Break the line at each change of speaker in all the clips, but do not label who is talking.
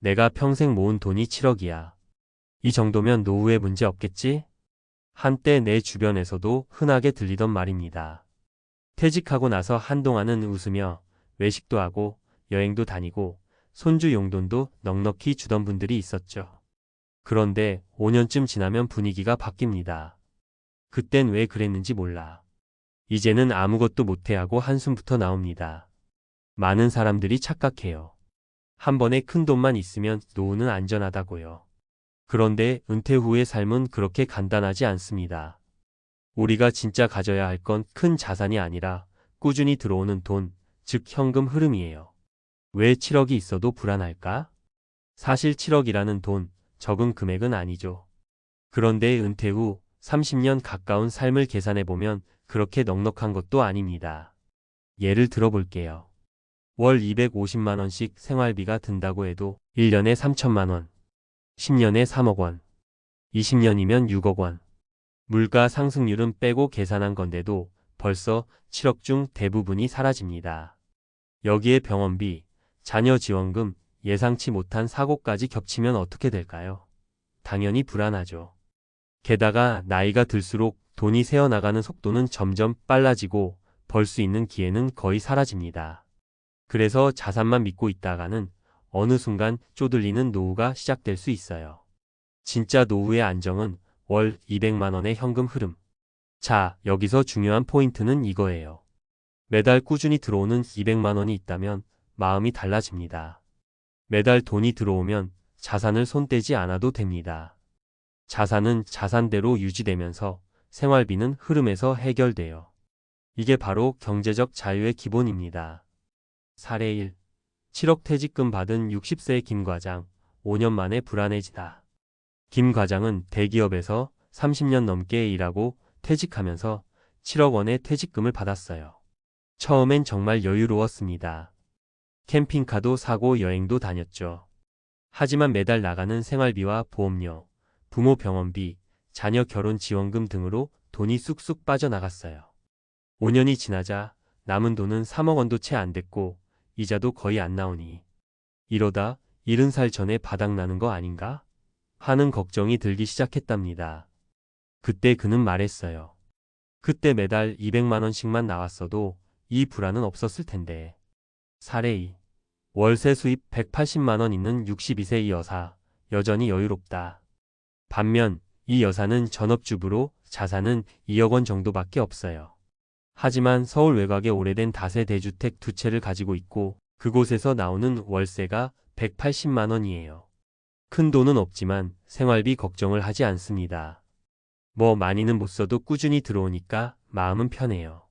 내가 평생 모은 돈이 7억이야. 이 정도면 노후에 문제 없겠지? 한때 내 주변에서도 흔하게 들리던 말입니다. 퇴직하고 나서 한동안은 웃으며 외식도 하고 여행도 다니고 손주 용돈도 넉넉히 주던 분들이 있었죠. 그런데 5년쯤 지나면 분위기가 바뀝니다. 그땐 왜 그랬는지 몰라. 이제는 아무것도 못해하고 한숨부터 나옵니다. 많은 사람들이 착각해요. 한 번에 큰 돈만 있으면 노후는 안전하다고요. 그런데 은퇴 후의 삶은 그렇게 간단하지 않습니다. 우리가 진짜 가져야 할 건 큰 자산이 아니라 꾸준히 들어오는 돈, 즉 현금 흐름이에요. 왜 7억이 있어도 불안할까? 사실 7억이라는 돈, 적은 금액은 아니죠. 그런데 은퇴 후 30년 가까운 삶을 계산해보면 그렇게 넉넉한 것도 아닙니다. 예를 들어볼게요. 월 250만 원씩 생활비가 든다고 해도 1년에 3천만 원, 10년에 3억 원, 20년이면 6억 원. 물가 상승률은 빼고 계산한 건데도 벌써 7억 중 대부분이 사라집니다. 여기에 병원비, 자녀 지원금, 예상치 못한 사고까지 겹치면 어떻게 될까요? 당연히 불안하죠. 게다가 나이가 들수록 돈이 새어나가는 속도는 점점 빨라지고 벌 수 있는 기회는 거의 사라집니다. 그래서 자산만 믿고 있다가는 어느 순간 쪼들리는 노후가 시작될 수 있어요. 진짜 노후의 안정은 월 200만 원의 현금 흐름. 자, 여기서 중요한 포인트는 이거예요. 매달 꾸준히 들어오는 200만 원이 있다면 마음이 달라집니다. 매달 돈이 들어오면 자산을 손대지 않아도 됩니다. 자산은 자산대로 유지되면서 생활비는 흐름에서 해결돼요. 이게 바로 경제적 자유의 기본입니다. 사례 1. 7억 퇴직금 받은 60세 김 과장, 5년 만에 불안해지다. 김 과장은 대기업에서 30년 넘게 일하고 퇴직하면서 7억 원의 퇴직금을 받았어요. 처음엔 정말 여유로웠습니다. 캠핑카도 사고 여행도 다녔죠. 하지만 매달 나가는 생활비와 보험료, 부모 병원비, 자녀 결혼 지원금 등으로 돈이 쑥쑥 빠져나갔어요. 5년이 지나자 남은 돈은 3억 원도 채 안 됐고 이자도 거의 안 나오니 이러다 70살 전에 바닥나는 거 아닌가? 하는 걱정이 들기 시작했답니다. 그때 그는 말했어요. 그때 매달 200만 원씩만 나왔어도 이 불안은 없었을 텐데. 사례 2. 월세 수입 180만 원 있는 62세 이 여사, 여전히 여유롭다. 반면 이 여사는 전업주부로 자산은 2억 원 정도밖에 없어요. 하지만 서울 외곽에 오래된 다세대 주택 2채를 가지고 있고 그곳에서 나오는 월세가 180만 원이에요. 큰 돈은 없지만 생활비 걱정을 하지 않습니다. 뭐 많이는 못 써도 꾸준히 들어오니까 마음은 편해요.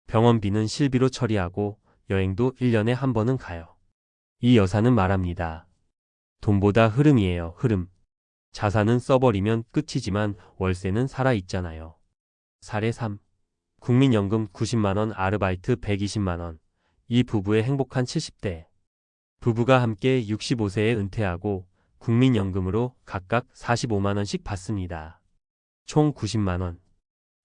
병원비는 실비로 처리하고 여행도 1년에 한 번은 가요. 이 여사는 말합니다. 돈보다 흐름이에요, 흐름. 자산은 써버리면 끝이지만 월세는 살아있잖아요. 사례 3. 국민연금 90만 원 아르바이트 120만 원. 이 부부의 행복한 70대. 부부가 함께 65세에 은퇴하고 국민연금으로 각각 45만 원씩 받습니다. 총 90만 원.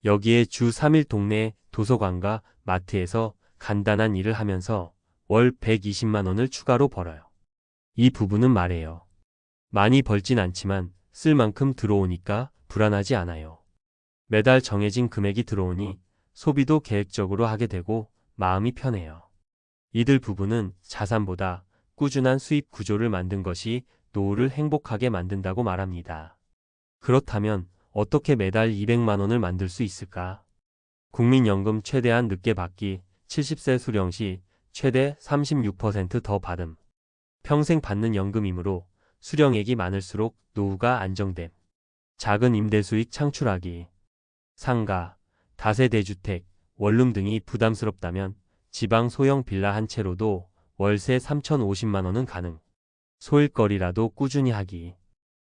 여기에 주 3일 동네 도서관과 마트에서 간단한 일을 하면서 월 120만 원을 추가로 벌어요. 이 부부는 말해요. 많이 벌진 않지만 쓸 만큼 들어오니까 불안하지 않아요. 매달 정해진 금액이 들어오니 소비도 계획적으로 하게 되고 마음이 편해요. 이들 부부는 자산보다 꾸준한 수입 구조를 만든 것이 노후를 행복하게 만든다고 말합니다. 그렇다면 어떻게 매달 200만 원을 만들 수 있을까? 국민연금 최대한 늦게 받기, 70세 수령 시 최대 36% 더 받음. 평생 받는 연금이므로 수령액이 많을수록 노후가 안정됨. 작은 임대 수익 창출하기. 상가, 다세대주택, 원룸 등이 부담스럽다면 지방 소형 빌라 한 채로도 월세 3,050만 원은 가능. 소일거리라도 꾸준히 하기.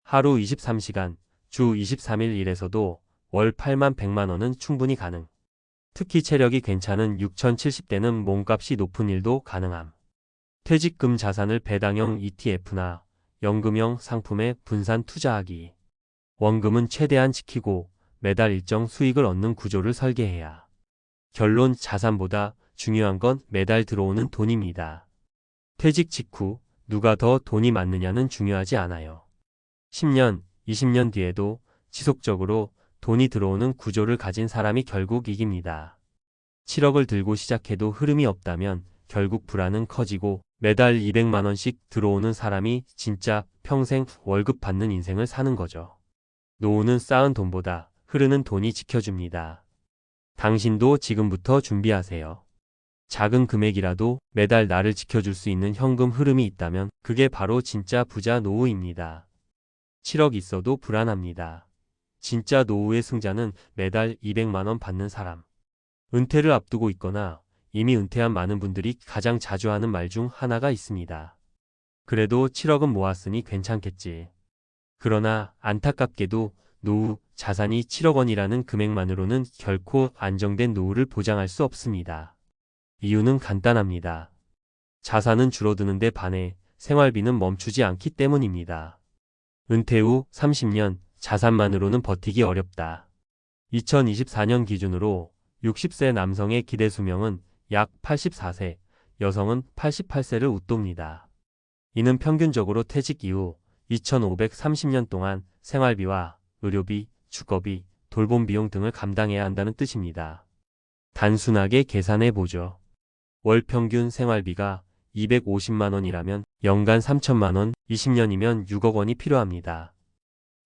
하루 23시간, 주 23일 일해서도 월 8만 100만 원은 충분히 가능. 특히 체력이 괜찮은 6070대는 몸값이 높은 일도 가능함. 퇴직금 자산을 배당형 ETF나 연금형 상품에 분산 투자하기. 원금은 최대한 지키고 매달 일정 수익을 얻는 구조를 설계해야. 결론 자산보다 중요한 건 매달 들어오는 돈입니다. 퇴직 직후 누가 더 돈이 많느냐는 중요하지 않아요. 10년, 20년 뒤에도 지속적으로 돈이 들어오는 구조를 가진 사람이 결국 이깁니다. 7억을 들고 시작해도 흐름이 없다면 결국 불안은 커지고 매달 200만 원씩 들어오는 사람이 진짜 평생 월급 받는 인생을 사는 거죠. 노후는 쌓은 돈보다 흐르는 돈이 지켜줍니다. 당신도 지금부터 준비하세요. 작은 금액이라도 매달 나를 지켜줄 수 있는 현금 흐름이 있다면 그게 바로 진짜 부자 노후입니다. 7억 있어도 불안합니다. 진짜 노후의 승자는 매달 200만 원 받는 사람. 은퇴를 앞두고 있거나 이미 은퇴한 많은 분들이 가장 자주 하는 말 중 하나가 있습니다. 그래도 7억은 모았으니 괜찮겠지. 그러나 안타깝게도 노후 자산이 7억 원이라는 금액만으로는 결코 안정된 노후를 보장할 수 없습니다. 이유는 간단합니다. 자산은 줄어드는데 반해 생활비는 멈추지 않기 때문입니다. 은퇴 후 30년 자산만으로는 버티기 어렵다. 2024년 기준으로 60세 남성의 기대 수명은 약 84세, 여성은 88세를 웃돕니다. 이는 평균적으로 퇴직 이후 2530년 동안 생활비와 의료비, 주거비, 돌봄 비용 등을 감당해야 한다는 뜻입니다. 단순하게 계산해 보죠. 월 평균 생활비가 250만 원이라면 연간 3천만 원, 20년이면 6억 원이 필요합니다.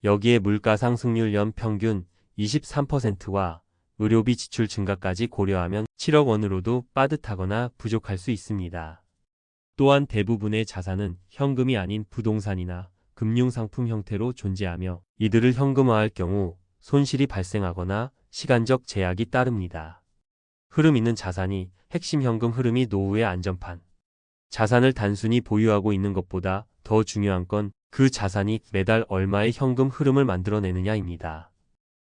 여기에 물가 상승률 연평균 23%와 의료비 지출 증가까지 고려하면 7억 원으로도 빠듯하거나 부족할 수 있습니다. 또한 대부분의 자산은 현금이 아닌 부동산이나 금융상품 형태로 존재하며 이들을 현금화할 경우 손실이 발생하거나 시간적 제약이 따릅니다. 흐름 있는 자산이 핵심 현금 흐름이 노후의 안전판. 자산을 단순히 보유하고 있는 것보다 더 중요한 건 그 자산이 매달 얼마의 현금 흐름을 만들어내느냐입니다.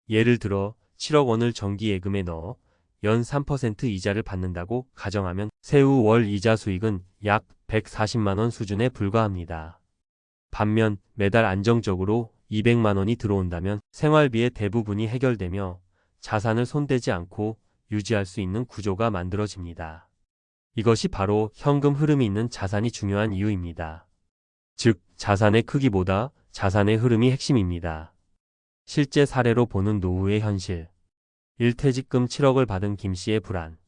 예를 들어 7억 원을 정기예금에 넣어 연 3% 이자를 받는다고 가정하면 세후 월 이자 수익은 약 140만 원 수준에 불과합니다. 반면 매달 안정적으로 200만 원이 들어온다면 생활비의 대부분이 해결되며 자산을 손대지 않고 유지할 수 있는 구조가 만들어집니다. 이것이 바로 현금 흐름이 있는 자산이 중요한 이유입니다. 즉, 자산의 크기보다 자산의 흐름이 핵심입니다. 실제 사례로 보는 노후의 현실. 1퇴직금 7억을 받은 김씨의 불안.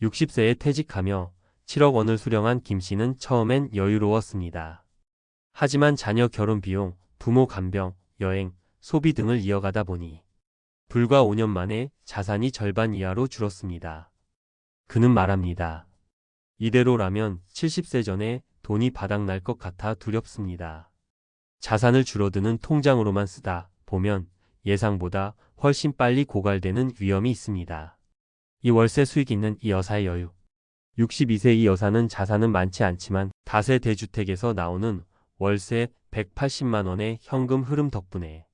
60세에 퇴직하며 7억 원을 수령한 김씨는 처음엔 여유로웠습니다. 하지만 자녀 결혼 비용, 부모 간병, 여행, 소비 등을 이어가다 보니 불과 5년 만에 자산이 절반 이하로 줄었습니다. 그는 말합니다. 이대로라면 70세 전에 돈이 바닥날 것 같아 두렵습니다. 자산을 줄어드는 통장으로만 쓰다 보면 예상보다 훨씬 빨리 고갈되는 위험이 있습니다. 이 월세 수익 있는 이 여사의 여유. 62세 이 여사는 자산은 많지 않지만 다세 대주택에서 나오는 월세 180만 원의 현금 흐름 덕분에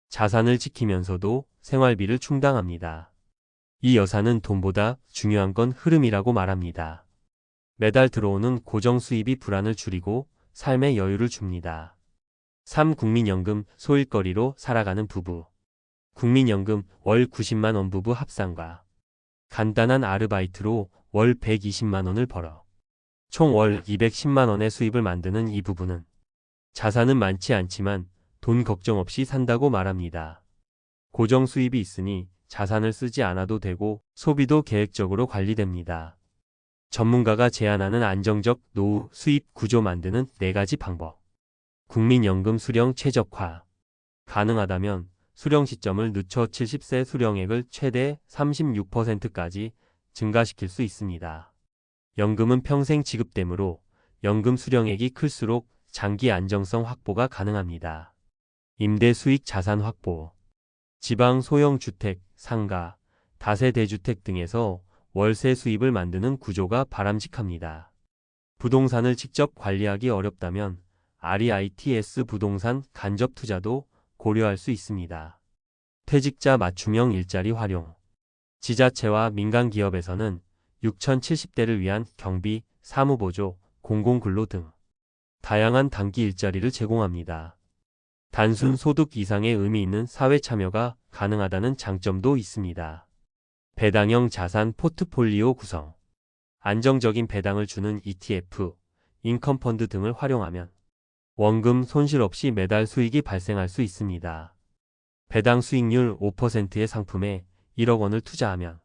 자산을 지키면서도 생활비를 충당합니다. 이 여사는 돈보다 중요한 건 흐름이라고 말합니다. 매달 들어오는 고정 수입이 불안을 줄이고 삶의 여유를 줍니다. 3. 국민연금 소일거리로 살아가는 부부. 국민연금 월 90만 원 부부 합산과 간단한 아르바이트로 월 120만 원을 벌어 총 월 210만 원의 수입을 만드는 이 부부는 자산은 많지 않지만 돈 걱정 없이 산다고 말합니다. 고정 수입이 있으니 자산을 쓰지 않아도 되고 소비도 계획적으로 관리됩니다. 전문가가 제안하는 안정적 노후 수입 구조 만드는 4가지 방법. 국민연금 수령 최적화. 가능하다면 수령 시점을 늦춰 70세 수령액을 최대 36%까지 증가시킬 수 있습니다. 연금은 평생 지급되므로 연금 수령액이 클수록 장기 안정성 확보가 가능합니다. 임대 수익 자산 확보. 지방 소형 주택, 상가, 다세대 주택 등에서 월세 수입을 만드는 구조가 바람직합니다. 부동산을 직접 관리하기 어렵다면 REITs 부동산 간접 투자도 고려할 수 있습니다. 퇴직자 맞춤형 일자리 활용. 지자체와 민간기업에서는 6070대를 위한 경비, 사무보조, 공공근로 등 다양한 단기 일자리를 제공합니다. 단순 소득 이상의 의미 있는 사회 참여가 가능하다는 장점도 있습니다. 배당형 자산 포트폴리오 구성. 안정적인 배당을 주는 ETF, 인컴펀드 등을 활용하면 원금 손실 없이 매달 수익이 발생할 수 있습니다. 배당 수익률 5%의 상품에 1억 원을 투자하면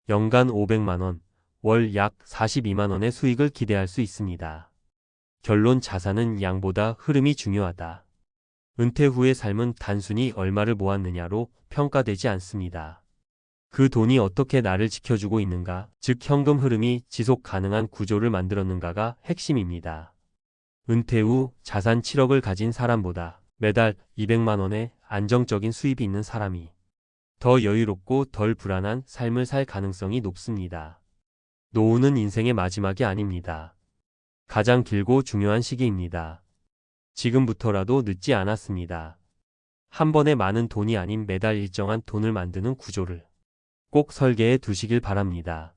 연간 500만 원, 월 약 42만 원의 수익을 기대할 수 있습니다. 결론 자산은 양보다 흐름이 중요하다. 은퇴 후의 삶은 단순히 얼마를 모았느냐로 평가되지 않습니다. 그 돈이 어떻게 나를 지켜주고 있는가, 즉 현금 흐름이 지속 가능한 구조를 만들었는가가 핵심입니다. 은퇴 후 자산 7억을 가진 사람보다 매달 200만 원의 안정적인 수입이 있는 사람이 더 여유롭고 덜 불안한 삶을 살 가능성이 높습니다. 노후는 인생의 마지막이 아닙니다. 가장 길고 중요한 시기입니다. 지금부터라도 늦지 않았습니다. 한 번에 많은 돈이 아닌 매달 일정한 돈을 만드는 구조를 꼭 설계해 두시길 바랍니다.